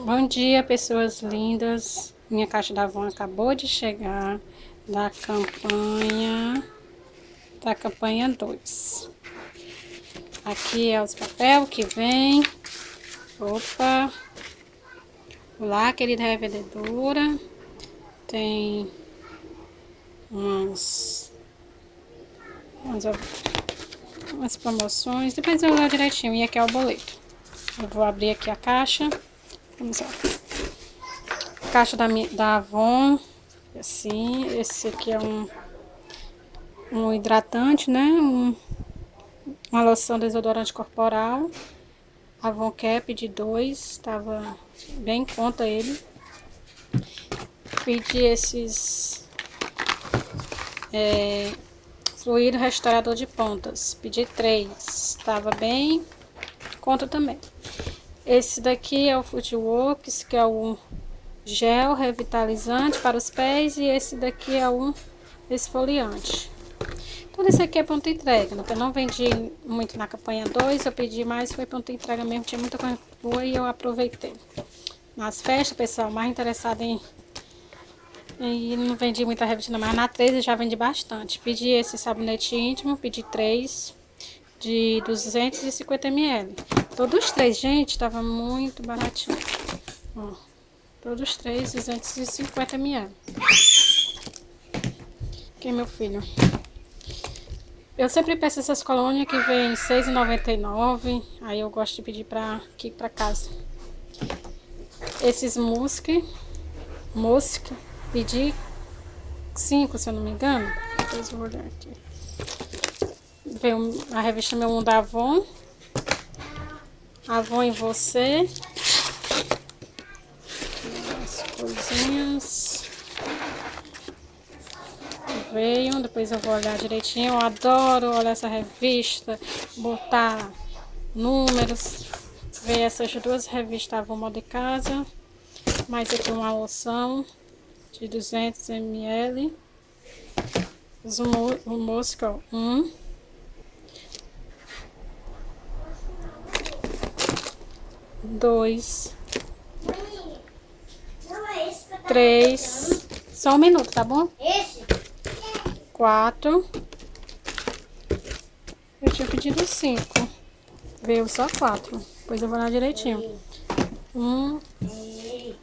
Bom dia, pessoas lindas. Minha caixa da Avon acabou de chegar da campanha 2. Aqui é os papéis que vem. Opa! Olá, querida revendedora. Tem umas promoções. Depois eu vou lá direitinho. E aqui é o boleto. Eu vou abrir aqui a caixa. Vamos lá. Caixa da Avon, assim, esse aqui é um hidratante, né, uma loção desodorante corporal, Avon Cap de 2, tava bem em conta ele. Pedi esses fluido restaurador de pontas, pedi 3, tava bem em conta também. Esse daqui é o Footworks, que é o gel revitalizante para os pés, e esse daqui é um esfoliante. Tudo isso aqui é pronta entrega, né? Eu não vendi muito na campanha 2, eu pedi mais, foi pronta entrega mesmo, tinha muita coisa boa e eu aproveitei. Nas festas, pessoal, mais interessado em não vendi muita revista, mas na 3 eu já vendi bastante. Pedi esse sabonete íntimo, pedi 3 de 250 ml. Todos os 3, gente, tava muito baratinho. Ó. Todos os 3, 250 ml. Aqui, meu filho. Eu sempre peço essas colônias que vem R$ 6,99. Aí eu gosto de pedir aqui pra casa. Esses musk, pedi 5, se eu não me engano. Depois eu vou olhar aqui. Veio a revista Meu Mundo Avon. Avon em Você. Coisinhas veio, depois eu vou olhar direitinho. Eu adoro olhar essa revista, botar números, ver essas duas revistas Avon Moda de Casa, mais aqui uma loção de 200 ml, o Mosca 1, 2, 3, só um minuto, tá bom? 4, eu tinha pedido 5, veio só 4, depois eu vou lá direitinho. 1,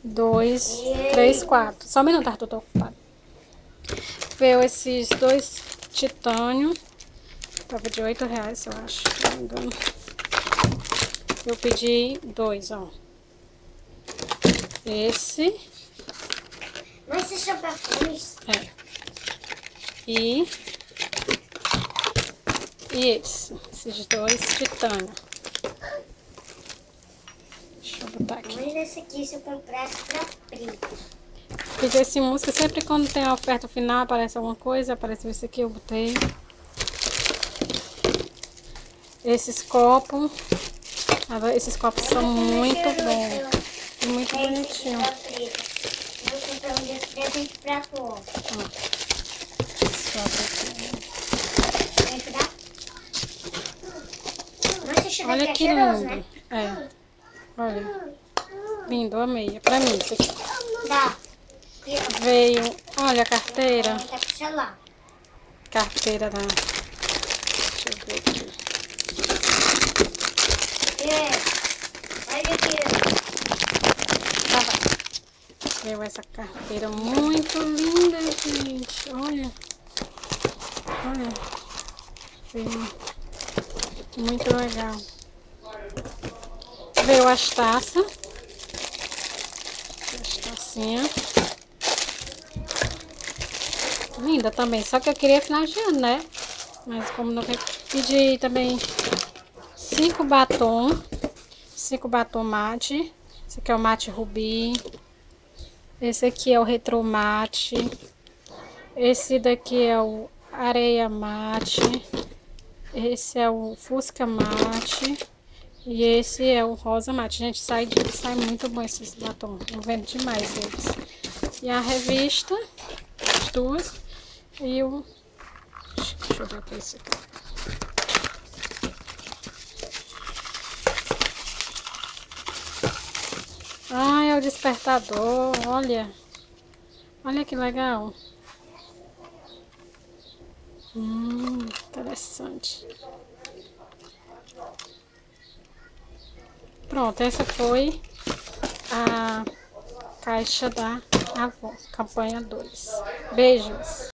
2, 3, 4, só um minuto, Arthur, tô ocupado. Veio esses 2 titânio, tava de R$8, eu acho, se não me engano. Eu pedi 2, ó. Esse. Mas esses são perfumes? É. E esses 2 titânio. Deixa eu botar aqui. Mas esse aqui, se eu comprasse pra preta. Pedi esse música, sempre quando tem a oferta final, aparece alguma coisa, apareceu esse aqui, eu botei. Esses copos são muito bons. Muito bonitinho. Vou comprar um desse presente pra tu. Olha que lindo. Né? É. Olha. Lindo, amei. É pra mim isso aqui. Dá. Veio, olha a carteira. Carteira da... Deixa eu ver aqui. Olha aqui. Tá, vai. Veio essa carteira muito linda, gente. Olha. Olha. Veio. Muito legal. Veio as taças. As tacinhas. Linda também. Só que eu queria final de ano, né? Mas como não veio, pedi também 5 batom. 5 batom mate. Esse aqui é o mate rubi. Esse aqui é o retro mate. Esse daqui é o areia mate. Esse é o fusca mate. E esse é o rosa mate. Gente, sai muito bom esses batom. Eu vendo demais eles. E a revista, as duas. E o... Deixa eu ver aqui esse aqui. Ah, é o despertador, olha. Olha que legal. Interessante. Pronto, essa foi a caixa da Avon, campanha 2. Beijos!